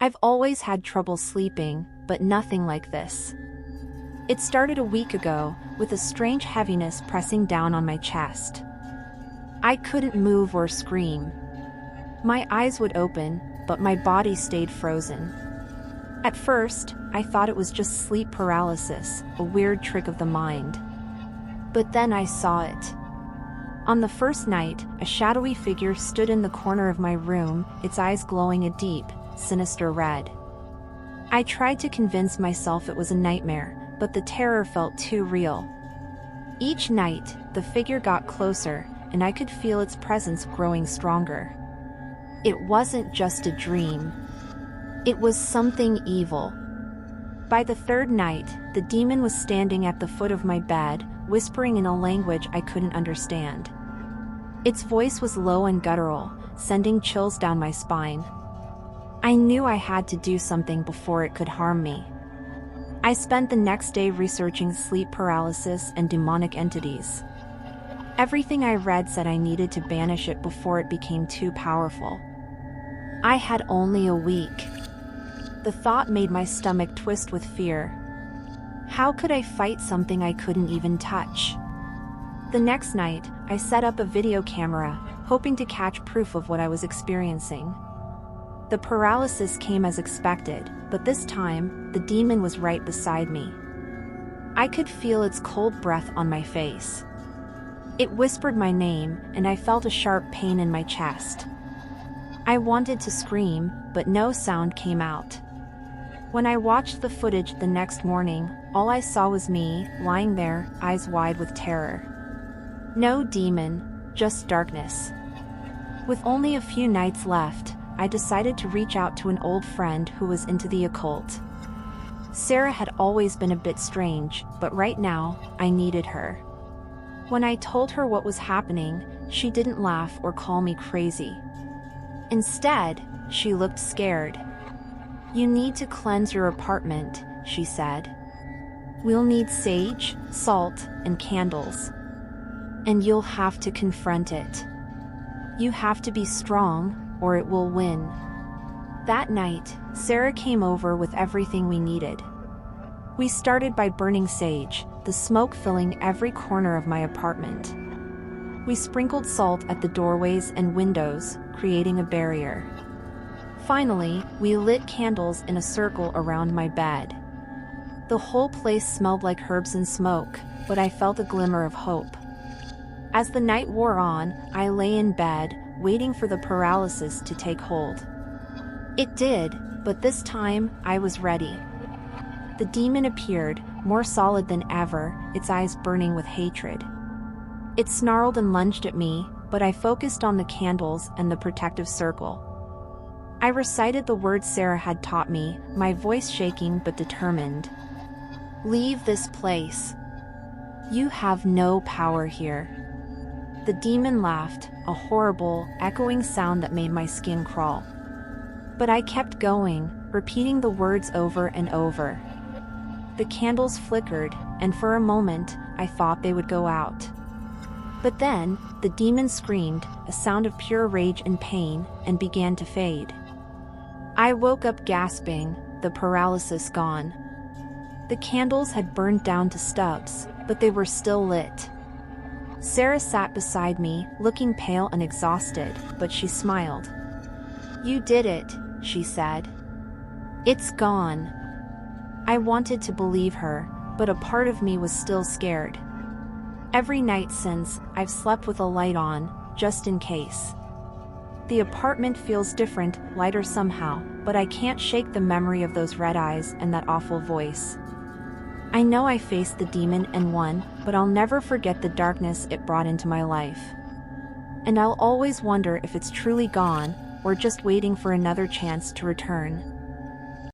I've always had trouble sleeping, but nothing like this. It started a week ago, with a strange heaviness pressing down on my chest. I couldn't move or scream. My eyes would open, but my body stayed frozen. At first, I thought it was just sleep paralysis, a weird trick of the mind. But then I saw it. On the first night, a shadowy figure stood in the corner of my room, its eyes glowing a deep, sinister red. I tried to convince myself it was a nightmare, but the terror felt too real. Each night, the figure got closer, and I could feel its presence growing stronger. It wasn't just a dream. It was something evil. By the third night, the demon was standing at the foot of my bed, whispering in a language I couldn't understand. Its voice was low and guttural, sending chills down my spine. I knew I had to do something before it could harm me. I spent the next day researching sleep paralysis and demonic entities. Everything I read said I needed to banish it before it became too powerful. I had only a week. The thought made my stomach twist with fear. How could I fight something I couldn't even touch? The next night, I set up a video camera, hoping to catch proof of what I was experiencing. The paralysis came as expected, but this time, the demon was right beside me. I could feel its cold breath on my face. It whispered my name, and I felt a sharp pain in my chest. I wanted to scream, but no sound came out. When I watched the footage the next morning, all I saw was me, lying there, eyes wide with terror. No demon, just darkness. With only a few nights left, I decided to reach out to an old friend who was into the occult. Sarah had always been a bit strange, but right now, I needed her. When I told her what was happening, she didn't laugh or call me crazy. Instead, she looked scared. "You need to cleanse your apartment," she said. "We'll need sage, salt, and candles. And you'll have to confront it. You have to be strong, or it will win." That night, Sarah came over with everything we needed. We started by burning sage, the smoke filling every corner of my apartment. We sprinkled salt at the doorways and windows, creating a barrier. Finally, we lit candles in a circle around my bed. The whole place smelled like herbs and smoke, but I felt a glimmer of hope. As the night wore on, I lay in bed, waiting for the paralysis to take hold. It did, but this time, I was ready. The demon appeared, more solid than ever, its eyes burning with hatred. It snarled and lunged at me, but I focused on the candles and the protective circle. I recited the words Sarah had taught me, my voice shaking but determined. "Leave this place. You have no power here." The demon laughed, a horrible, echoing sound that made my skin crawl. But I kept going, repeating the words over and over. The candles flickered, and for a moment, I thought they would go out. But then, the demon screamed, a sound of pure rage and pain, and began to fade. I woke up gasping, the paralysis gone. The candles had burned down to stubs, but they were still lit. Sarah sat beside me, looking pale and exhausted, but she smiled. "You did it," she said. "It's gone." I wanted to believe her, but a part of me was still scared. Every night since, I've slept with a light on, just in case. The apartment feels different, lighter somehow, but I can't shake the memory of those red eyes and that awful voice. I know I faced the demon and won, but I'll never forget the darkness it brought into my life. And I'll always wonder if it's truly gone, or just waiting for another chance to return.